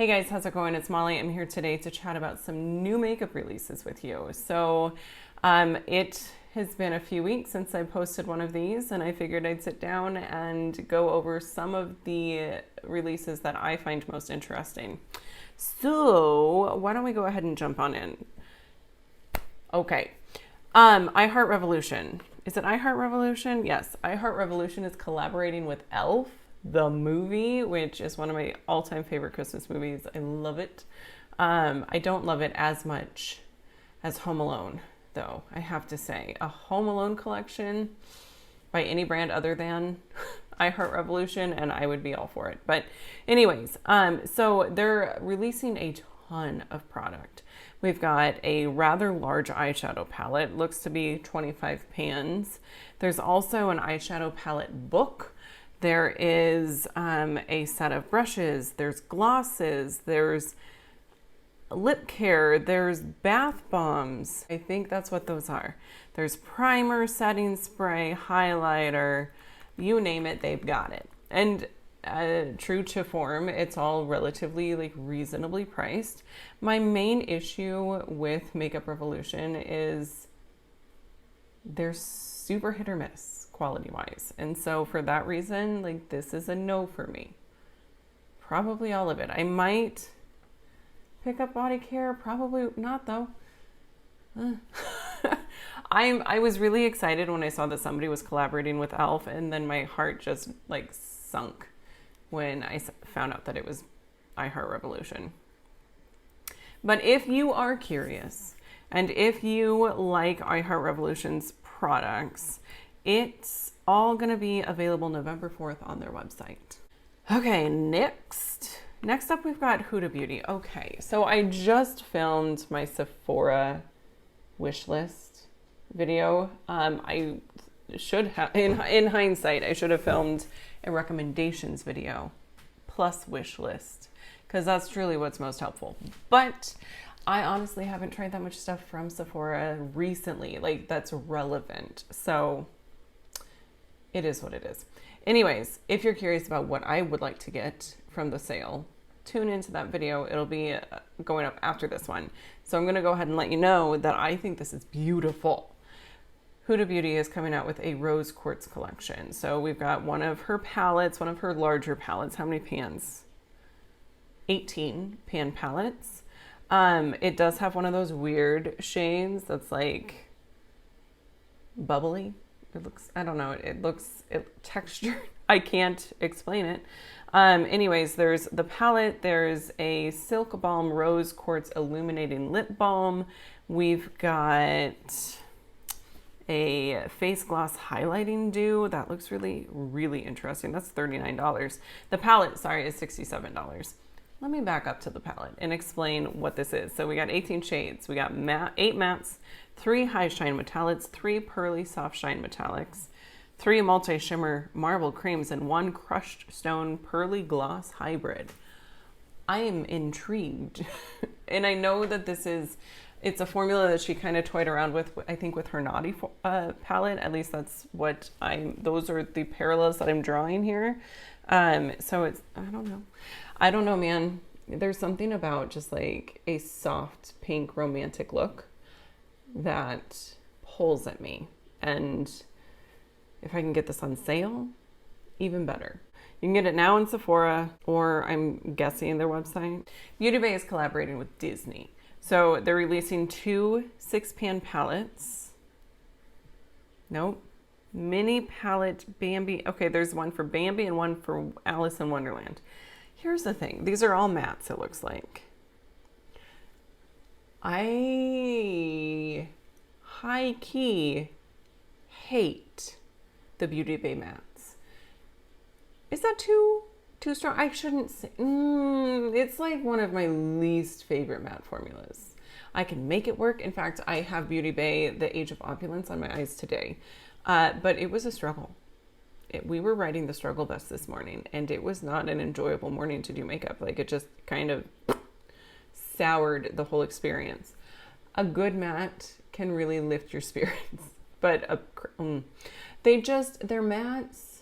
Hey guys, how's it going? It's Molly. I'm here today to chat about some new makeup releases with you. It has been a few weeks since I posted one of these, and I figured I'd sit down and go over some of the releases that I find most interesting. So why don't we go ahead and jump on in? Okay. iHeart Revolution. Is it iHeart Revolution? Yes. iHeart Revolution is collaborating with Elf, the movie, which is one of my all-time favorite Christmas movies. I love it. I don't love it as much as Home Alone, though, I have to say. A Home Alone collection by any brand other than iHeart Revolution, and I would be all for it. But anyways, so they're releasing a ton of product. We've got a rather large eyeshadow palette, looks to be 25 pans. There's also an eyeshadow palette book. There is a set of brushes, there's glosses, there's lip care, there's bath bombs. I think that's what those are. There's primer, setting spray, highlighter, you name it, they've got it. And true to form, it's all relatively reasonably priced. My main issue with Makeup Revolution is they're super hit or miss quality wise, and so for that reason, this is a no for me. Probably all of it. I might pick up body care, probably not though. I was really excited when I saw that somebody was collaborating with Elf, and then my heart just sunk when I found out that it was iHeart Revolution. But if you are curious, and if you like iHeart Revolution's products, it's all going to be available November 4th on their website. Okay, next up we've got Huda Beauty. Okay, so I just filmed my Sephora wish list video. I should have, in hindsight, I should have filmed a recommendations video plus wish list, because that's truly what's most helpful. But I honestly haven't tried that much stuff from Sephora recently, that's relevant. So it is what it is. Anyways, if you're curious about what I would like to get from the sale, tune into that video. It'll be going up after this one. So I'm going to go ahead and let you know that I think this is beautiful. Huda Beauty is coming out with a rose quartz collection. So we've got one of her palettes, one of her larger palettes. How many pans? 18 pan palettes. It does have one of those weird shades that's bubbly. It looks, I don't know, it textured. I can't explain it. Anyways, there's the palette. There's a Silk Balm Rose Quartz Illuminating Lip Balm. We've got a face gloss highlighting dew. That looks really, really interesting. That's $39. The palette, sorry, is $67. Let me back up to the palette and explain what this is. So we got 18 shades. We got 8 mattes, 3 high shine metallics, 3 pearly soft shine metallics, 3 multi-shimmer marble creams, and 1 crushed stone pearly gloss hybrid. I am intrigued. And I know that it's a formula that she kind of toyed around with, I think, with her Naughty palette. At least that's what those are the parallels that I'm drawing here. So it's, I don't know, man. There's something about just a soft pink romantic look that pulls at me. And if I can get this on sale, even better. You can get it now in Sephora, or I'm guessing their website. Beauty Bay is collaborating with Disney. So they're releasing 2 6-pan palettes. Nope. Mini palette Bambi. Okay, there's one for Bambi and one for Alice in Wonderland. Here's the thing. These are all mattes, it looks like. I high-key hate the Beauty Bay mattes. Is that too strong? I shouldn't say. It's one of my least favorite matte formulas. I can make it work. In fact, I have Beauty Bay The Age of Opulence on my eyes today. But it was a struggle. We were writing the struggle bus this morning, and it was not an enjoyable morning to do makeup. It just kind of soured the whole experience. A good matte can really lift your spirits, but their mattes,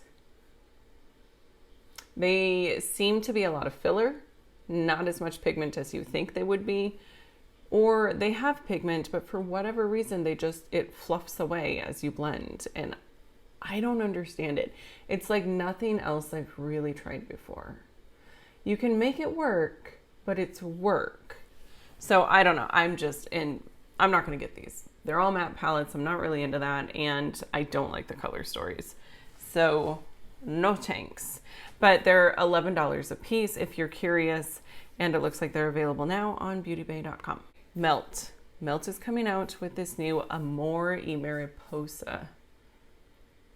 they seem to be a lot of filler. not as much pigment as you think they would be, or they have pigment, but for whatever reason, it fluffs away as you blend. And I don't understand it. It's like nothing else I've really tried before. You can make it work, but it's work. So I don't know. I'm not going to get these. They're all matte palettes. I'm not really into that. And I don't like the color stories. So no thanks. But they're $11 a piece if you're curious. And it looks like they're available now on beautybay.com. Melt. Melt is coming out with this new Amor y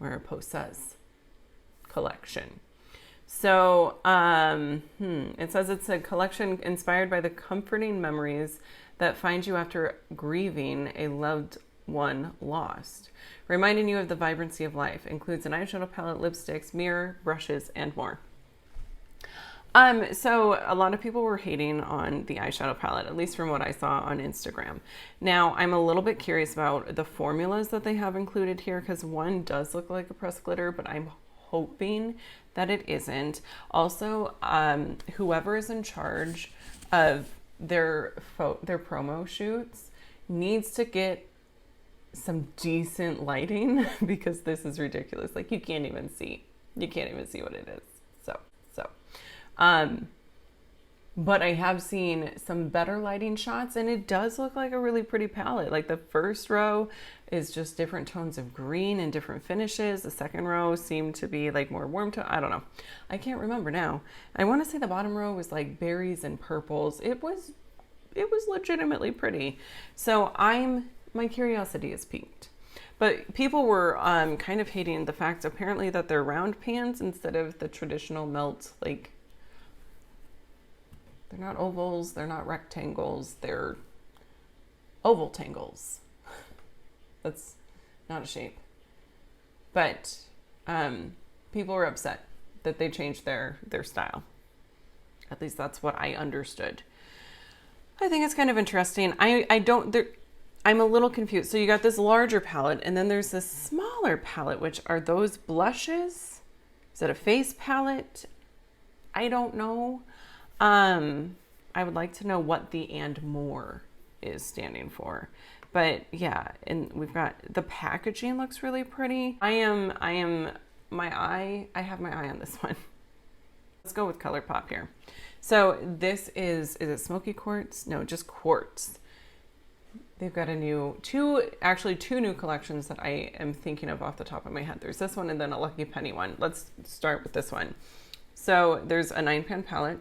Mariposas collection. So it says it's a collection inspired by the comforting memories that find you after grieving a loved one lost, reminding you of the vibrancy of life. Includes an eyeshadow palette, lipsticks, mirror, brushes, and more. So a lot of people were hating on the eyeshadow palette, at least from what I saw on Instagram. Now, I'm a little bit curious about the formulas that they have included here, because one does look like a pressed glitter, but I'm hoping that it isn't. Also, whoever is in charge of their promo shoots needs to get some decent lighting, because this is ridiculous. Like, you can't even see what it is. But I have seen some better lighting shots, and it does look like a really pretty palette. Like, the first row is just different tones of green and different finishes. The second row seemed to be like more warm tone. I don't know. I can't remember now. I want to say the bottom row was like berries and purples. It was legitimately pretty. So my curiosity is piqued. But people were kind of hating the fact apparently that they're round pans instead of the traditional melt, like, they're not ovals, they're not rectangles, they're oval tangles. That's not a shape. But people were upset that they changed their style. At least that's what I understood. I think it's kind of interesting. I'm a little confused. So you got this larger palette, and then there's this smaller palette, which are those blushes? Is it a face palette? I don't know. I would like to know what the "and more" is standing for. But yeah, and we've got the packaging looks really pretty. I have my eye on this one. Let's go with Colourpop here. So this is it Smoky Quartz? No, just Quartz. They've got two new collections that I am thinking of off the top of my head. There's this one and then a Lucky Penny one. Let's start with this one. So there's a 9-pan palette.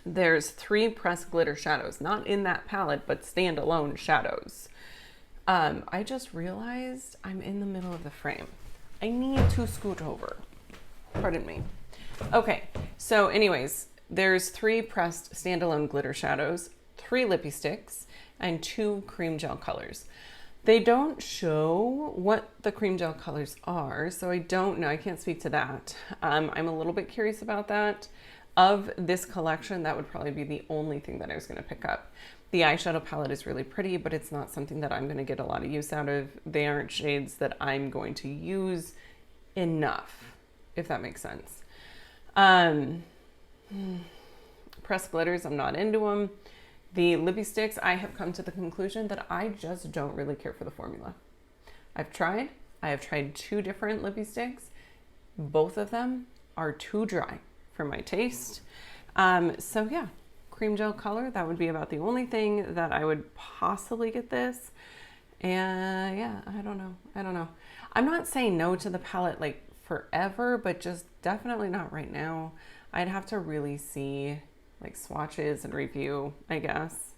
There's 3 pressed glitter shadows, not in that palette, but standalone shadows. I just realized I'm in the middle of the frame. I need to scoot over. Pardon me. Okay, so anyways, there's 3 pressed standalone glitter shadows, 3 Lippie Stix, and 2 cream gel colors. They don't show what the cream gel colors are, so I don't know. I can't speak to that. I'm a little bit curious about that. Of this collection, that would probably be the only thing that I was going to pick up. The eyeshadow palette is really pretty, but it's not something that I'm going to get a lot of use out of. They aren't shades that I'm going to use enough, if that makes sense. Pressed glitters, I'm not into them. The Lippie Stix, I have come to the conclusion that I just don't really care for the formula. I have tried 2 different Lippie Stix. Both of them are too dry for my taste. So yeah, cream gel color, that would be about the only thing that I would possibly get this. And yeah, I don't know. I'm not saying no to the palette like forever, but just definitely not right now. I'd have to really see like swatches and review, I guess.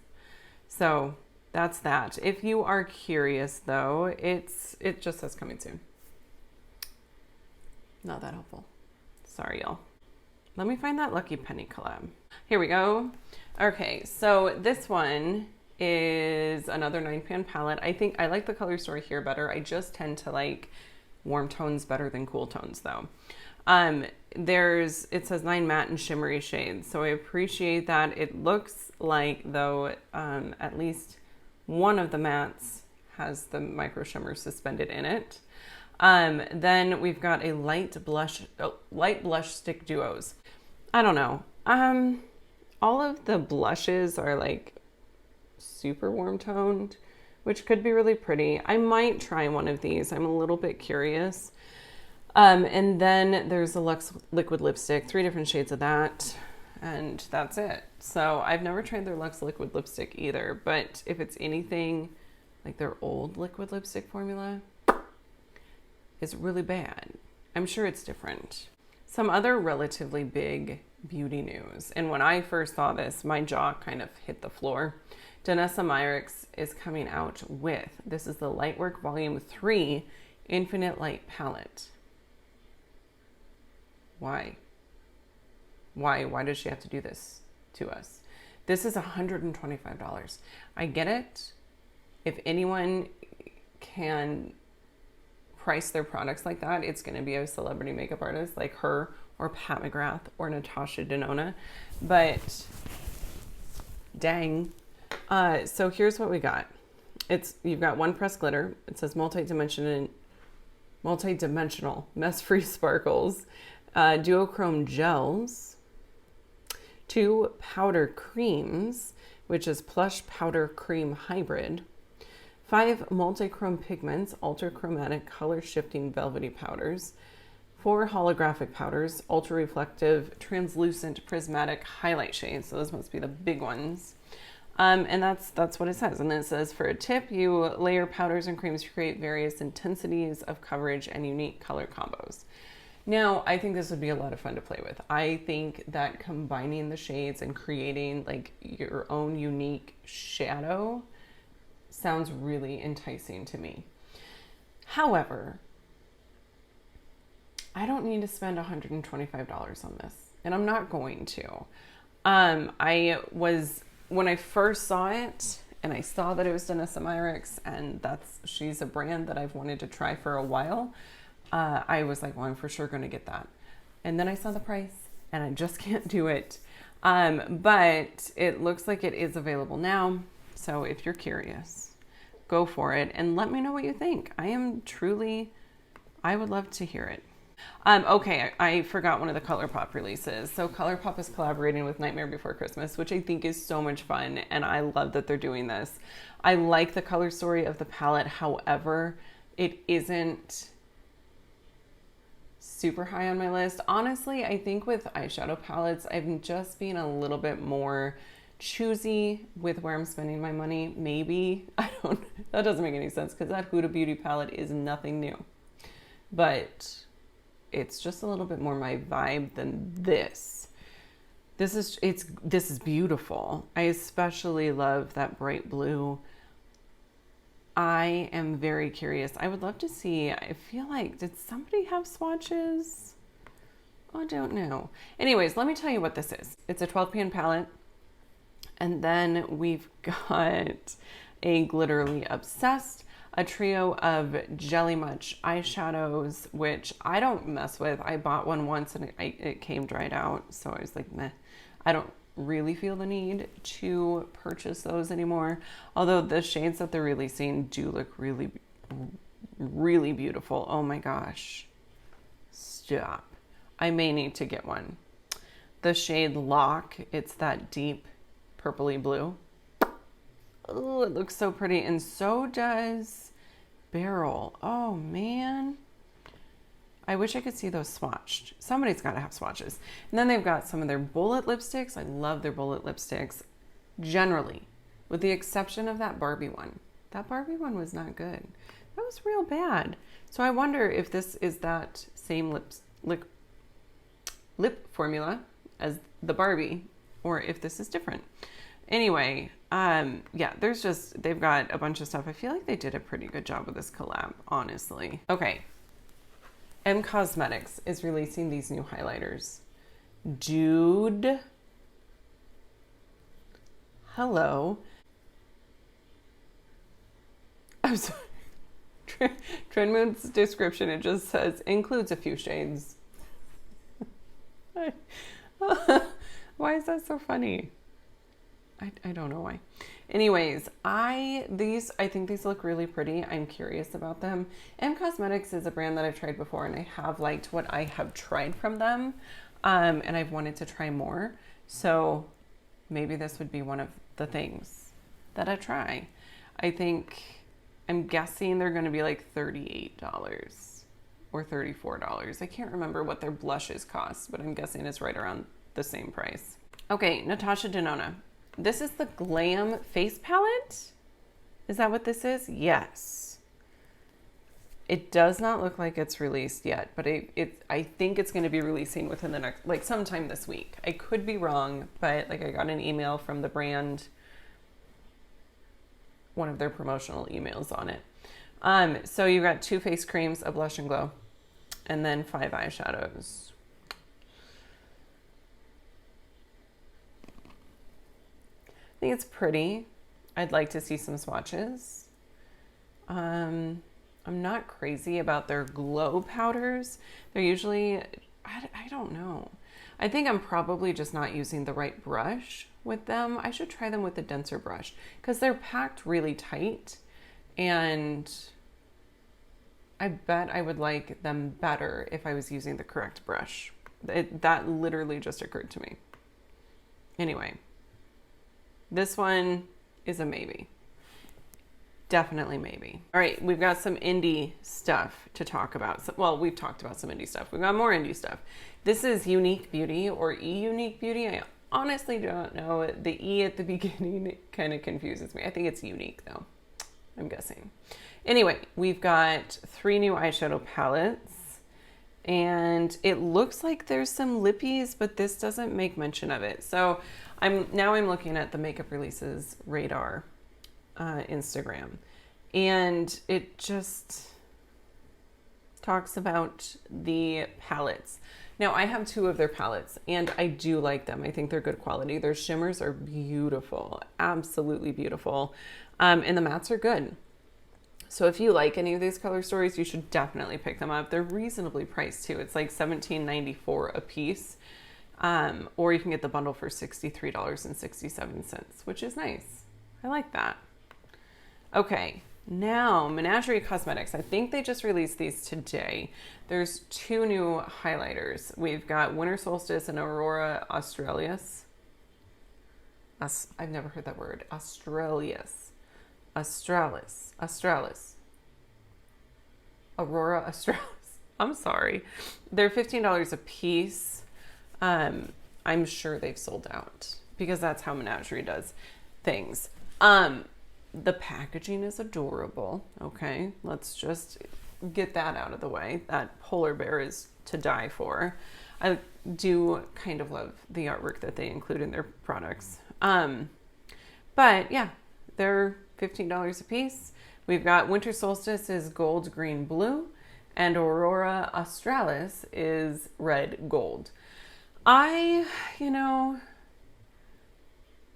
So that's that. If you are curious though, it just says coming soon. Not that helpful. Sorry, y'all. Let me find that Lucky Penny collab. Here we go. Okay, so this one is another 9-pan palette. I think I like the color story here better. I just tend to like warm tones better than cool tones though. It says 9 matte and shimmery shades. So I appreciate that. It looks like though, at least one of the mattes has the micro shimmer suspended in it. Then we've got a light blush stick duos. I don't know. all of the blushes are like super warm toned, which could be really pretty. I might try one of these. I'm a little bit curious. And then there's the Lux Liquid Lipstick, 3 different shades of that, and that's it. So I've never tried their Lux Liquid Lipstick either, but if it's anything like their old liquid lipstick formula, it's really bad. I'm sure it's different. Some other relatively big beauty news, and when I first saw this, my jaw kind of hit the floor. Danessa Myricks is coming out with, this is the Lightwork Volume 3 Infinite Light Palette. Why? Why does she have to do this to us? This is $125. I get it. If anyone can price their products like that, it's going to be a celebrity makeup artist like her or Pat McGrath or Natasha Denona. But dang. So here's what we got. You've got 1 pressed glitter. It says multi-dimensional mess-free sparkles. Duochrome gels, 2 powder creams, which is plush powder cream hybrid, 5 multi-chrome pigments, ultra-chromatic color shifting velvety powders, 4 holographic powders, ultra reflective translucent prismatic highlight shades. So those must be the big ones. And that's what it says. And then it says, for a tip, you layer powders and creams to create various intensities of coverage and unique color combos. Now, I think this would be a lot of fun to play with. I think that combining the shades and creating like your own unique shadow sounds really enticing to me. However, I don't need to spend $125 on this, and I'm not going to. When I first saw it, and I saw that it was Danessa Myricks, and she's a brand that I've wanted to try for a while, I was like, well, I'm for sure going to get that. And then I saw the price and I just can't do it. But it looks like it is available now. So if you're curious, go for it and let me know what you think. I would love to hear it. Okay, I forgot one of the Colourpop releases. So Colourpop is collaborating with Nightmare Before Christmas, which I think is so much fun. And I love that they're doing this. I like the color story of the palette. However, it isn't super high on my list. Honestly, I think with eyeshadow palettes, I'm just being a little bit more choosy with where I'm spending my money. Maybe, that doesn't make any sense because that Huda Beauty palette is nothing new. But it's just a little bit more my vibe than this. This is beautiful. I especially love that bright blue. I am very curious. I would love to see, I feel like, did somebody have swatches? I don't know. Anyways, let me tell you what this is. It's a 12 pan palette. And then we've got a Glitterly Obsessed, a trio of Jelly Much eyeshadows, which I don't mess with. I bought one once and it came dried out. So I was like, meh. I don't really feel the need to purchase those anymore. Although the shades that they're releasing do look really, really beautiful. Oh my gosh. Stop. I may need to get one. The shade Lock, it's that deep purpley blue. Oh, it looks so pretty. And so does Beryl. Oh man. I wish I could see those swatched. Somebody's got to have swatches. And then they've got some of their bullet lipsticks. I love their bullet lipsticks generally, with the exception of that Barbie one. That Barbie one was not good. That was real bad. So I wonder if this is that same lip formula as the Barbie, or if this is different. Anyway, yeah, they've got a bunch of stuff. I feel like they did a pretty good job with this collab, honestly. Okay. Cosmetics is releasing these new highlighters. Dude. Hello. I'm sorry. Trendmood's description, it just says, includes a few shades. Why is that so funny? I don't know why. Anyways, I think these look really pretty. I'm curious about them. Cosmetics is a brand that I've tried before, and I have liked what I have tried from them. And I've wanted to try more. So maybe this would be one of the things that I try. I'm guessing they're going to be like $38 or $34. I can't remember what their blushes cost, but I'm guessing it's right around the same price. Okay, Natasha Denona. This is the Glam Face Palette. Is that what this is? Yes. It does not look like it's released yet, but I think it's going to be releasing within the next, like sometime this week. I could be wrong, but like I got an email from the brand, one of their promotional emails on it. So you got 2 face creams, a blush and glow, and then 5 eyeshadows. I think it's pretty. I'd like to see some swatches. I'm not crazy about their glow powders. They're usually, I don't know. I think I'm probably just not using the right brush with them. I should try them with a denser brush because they're packed really tight, and I bet I would like them better if I was using the correct brush. That literally just occurred to me. Anyway, this one is a maybe. Definitely maybe. All right, we've got some indie stuff to talk about. Well, we've talked about some indie stuff. We've got more indie stuff. This is Unique Beauty or Unique Beauty. I honestly don't know. The E at the beginning kind of confuses me. I think it's Unique though, I'm guessing. Anyway, we've got 3 new eyeshadow palettes, and it looks like there's some lippies, but this doesn't make mention of it. So I'm looking at the Makeup Releases Radar Instagram, and it just talks about the palettes. Now I have 2 of their palettes and I do like them. I think they're good quality. Their shimmers are beautiful, absolutely beautiful, and the mattes are good. So if you like any of these color stories, you should definitely pick them up. They're reasonably priced too. It's like $17.94 a piece, or you can get the bundle for $63.67, which is nice. I like that. Okay, now Menagerie Cosmetics. I think they just released these today. There's 2 new highlighters. We've got Winter Solstice and Aurora Australis. I've never heard that word. Australis. Aurora Australis. I'm sorry. They're $15 a piece. I'm sure they've sold out because that's how Menagerie does things. The packaging is adorable. Okay, let's just get that out of the way. That polar bear is to die for. I do kind of love the artwork that they include in their products. But yeah, they're $15 a piece. We've got Winter Solstice is gold, green, blue, and Aurora Australis is red, gold. I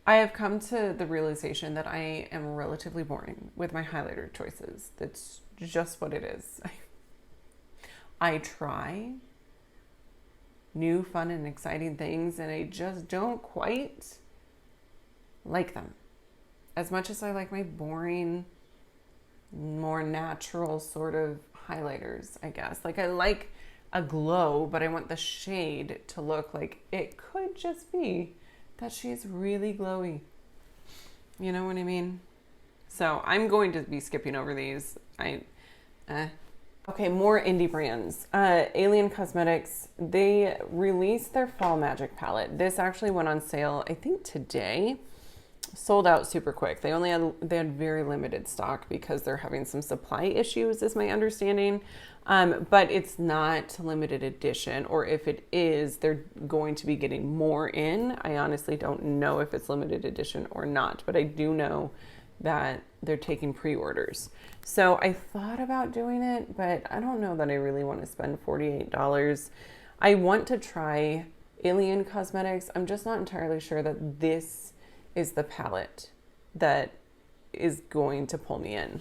have come to the realization that I am relatively boring with my highlighter choices. That's just what it is. I try new, fun, and exciting things, and I just don't quite like them as much as I like my boring, more natural sort of highlighters, I guess. Like I like a glow, but I want the shade to look like it could just be that she's really glowy. You know what I mean? So I'm going to be skipping over these. Okay, more indie brands. Alien Cosmetics, they released their Fall Magic palette. This actually went on sale, I think today. Sold out super quick. They had very limited stock because they're having some supply issues, is my understanding. But it's not limited edition, or if it is, they're going to be getting more in. I honestly don't know if it's limited edition or not, but I do know that they're taking pre-orders. So I thought about doing it, but I don't know that I really want to spend $48. I want to try Alien Cosmetics. I'm just not entirely sure that this is the palette that is going to pull me in.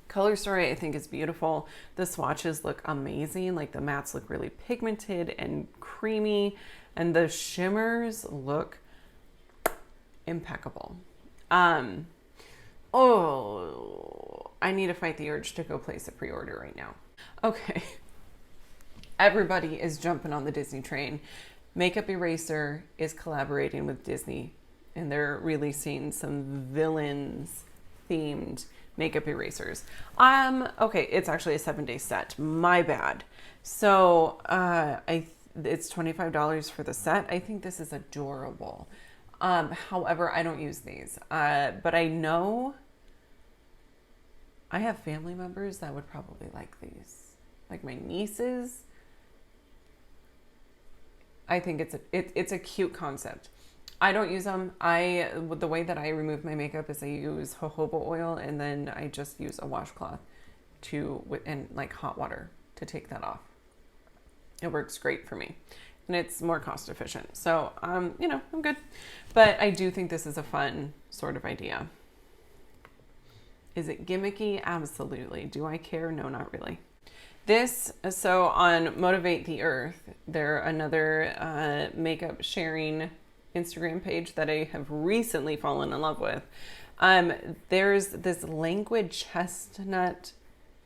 Color Story, I think, is beautiful. The swatches look amazing. Like the mattes look really pigmented and creamy, and the shimmers look impeccable. Oh, I need to fight the urge to go place a pre-order right now. Okay. Everybody is jumping on the Disney train. Makeup Eraser is collaborating with Disney and they're releasing some villains themed makeup erasers. Okay, it's actually a 7-day set. My bad. So it's $25 for the set. I think this is adorable. However, I don't use these. But I know I have family members that would probably like these. Like my nieces. I think it's a cute concept. I don't use them. The way that I remove my makeup is I use jojoba oil, and then I just use a washcloth and like hot water to take that off. It works great for me, and it's more cost efficient. So, I'm good. But I do think this is a fun sort of idea. Is it gimmicky? Absolutely. Do I care? No, not really. So on Motivate the Earth, they're another makeup sharing Instagram page that I have recently fallen in love with. There's this Languid Chestnut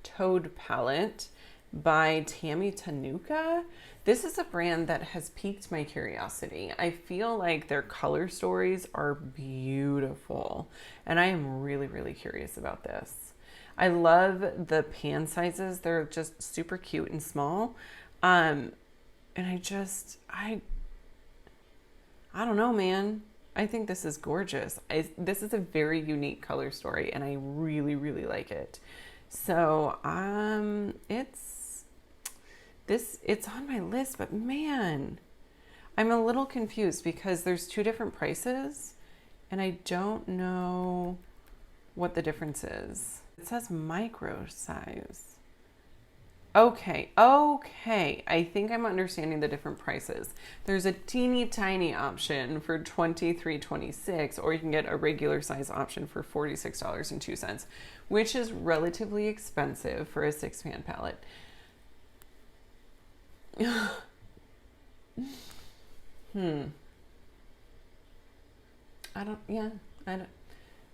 Toad palette by Tammy Tanuka. This is a brand that has piqued my curiosity. I feel like their color stories are beautiful, and I am really, really curious about this. I love the pan sizes. They're just super cute and small. And I don't know, man. I think this is gorgeous. This is a very unique color story, and I really, really like it. So, it's on my list, but man, I'm a little confused because there's two different prices, and I don't know what the difference is. It says micro size. Okay. I think I'm understanding the different prices. There's a teeny tiny option for $23.26, or you can get a regular size option for $46.02, which is relatively expensive for a 6-pan palette.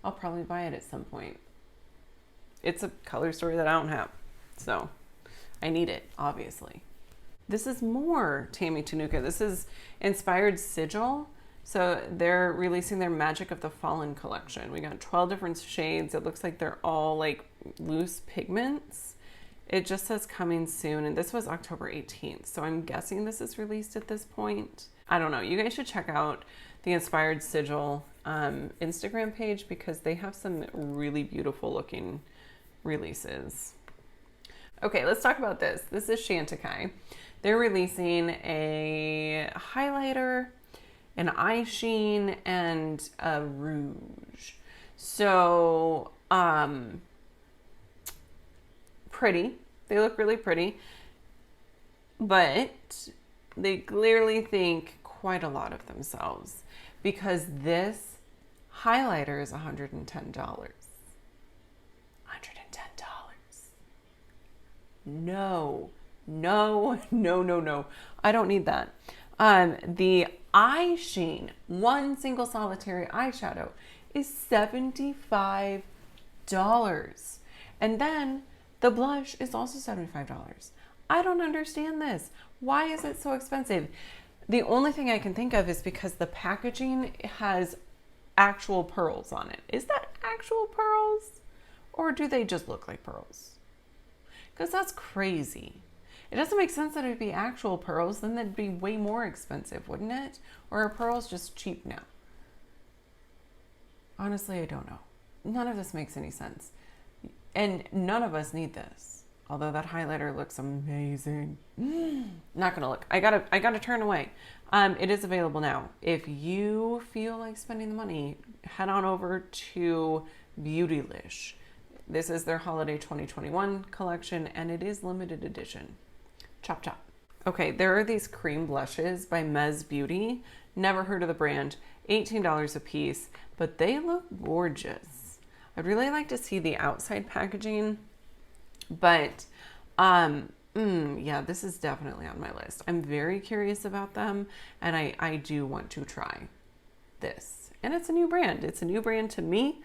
I'll probably buy it at some point. It's a color story that I don't have, so I need it, obviously. This is more Tammy Tanuka. This is Inspired Sigil. So they're releasing their Magic of the Fallen collection. We got 12 different shades. It looks like they're all like loose pigments. It just says coming soon, and this was October 18th. So I'm guessing this is released at this point. I don't know. You guys should check out the Inspired Sigil Instagram page because they have some really beautiful looking releases. Okay, let's talk about this. This is Shantikai. They're releasing a highlighter, an eye sheen, and a rouge. So, pretty. They look really pretty, but they clearly think quite a lot of themselves because this highlighter is $110. $110. No. I don't need that. The eye sheen, one single solitary eyeshadow, is $75. And then the blush is also $75. I don't understand this. Why is it so expensive? The only thing I can think of is because the packaging has actual pearls on it. Is that actual pearls? Or do they just look like pearls? Because that's crazy. It doesn't make sense that it'd be actual pearls, then that'd be way more expensive, wouldn't it? Or are pearls just cheap now? Honestly, I don't know. None of this makes any sense. And none of us need this. Although that highlighter looks amazing. Not gonna look. I gotta turn away. It is available now. If you feel like spending the money, head on over to Beautylish. This is their Holiday 2021 collection, and it is limited edition. Chop chop. Okay, there are these cream blushes by Menagerie Beauty. Never heard of the brand. $18 a piece, but they look gorgeous. I'd really like to see the outside packaging, but yeah, this is definitely on my list. I'm very curious about them, and I do want to try this. And it's a new brand. It's a new brand to me,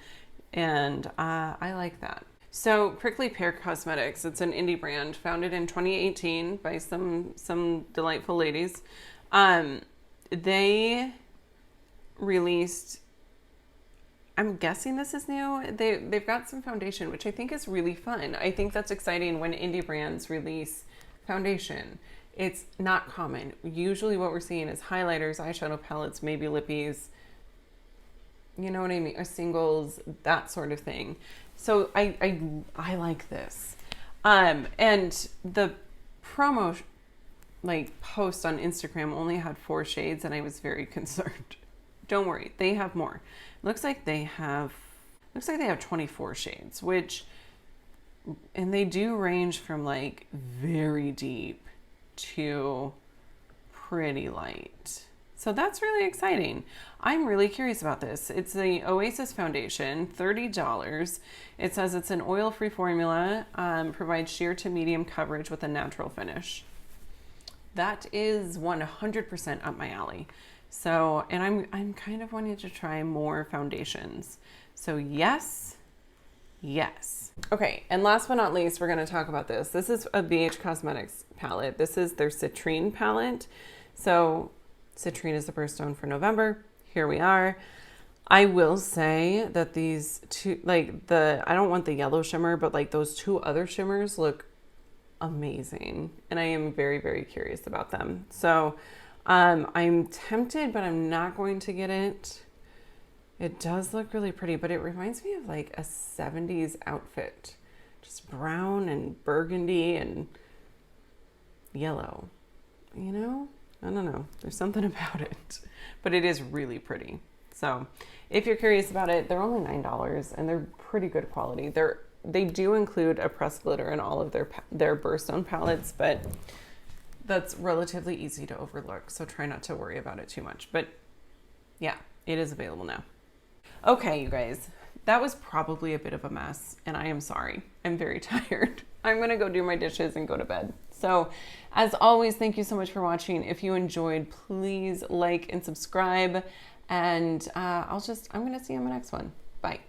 and I like that. So Prickly Pear Cosmetics, it's an indie brand founded in 2018 by some delightful ladies. They released I'm guessing this is new. They've got some foundation, which I think is really fun. I think that's exciting when indie brands release foundation. It's not common. Usually what we're seeing is highlighters, eyeshadow palettes, maybe lippies, you know what I mean, or singles, that sort of thing. So I like this. And the promo like post on Instagram only had 4 shades, and I was very concerned. Don't worry, they have more. Looks like they have 24 shades, which, and they do range from like very deep to pretty light. So that's really exciting. I'm really curious about this. It's the Oasis Foundation, $30. It says it's an oil-free formula, provides sheer to medium coverage with a natural finish. That is 100% up my alley. So, and I'm kind of wanting to try more foundations. So yes. Okay, and last but not least, we're going to talk about this. This is a BH Cosmetics palette. This is their Citrine palette. So Citrine is the birthstone for November. Here we are. I will say that these two, like I don't want the yellow shimmer, but like those 2 other shimmers look amazing. And I am very, very curious about them. So I'm tempted, but I'm not going to get it. It does look really pretty, but it reminds me of like a 70s outfit. Just brown and burgundy and yellow, you know? I don't know. There's something about it, but it is really pretty. So if you're curious about it, they're only $9 and they're pretty good quality. They do include a pressed glitter in all of their birthstone palettes, but that's relatively easy to overlook. So try not to worry about it too much, but yeah, it is available now. Okay, you guys, that was probably a bit of a mess, and I am sorry. I'm very tired. I'm gonna go do my dishes and go to bed. So as always, thank you so much for watching. If you enjoyed, please like and subscribe, and I'm gonna see you in my next one. Bye.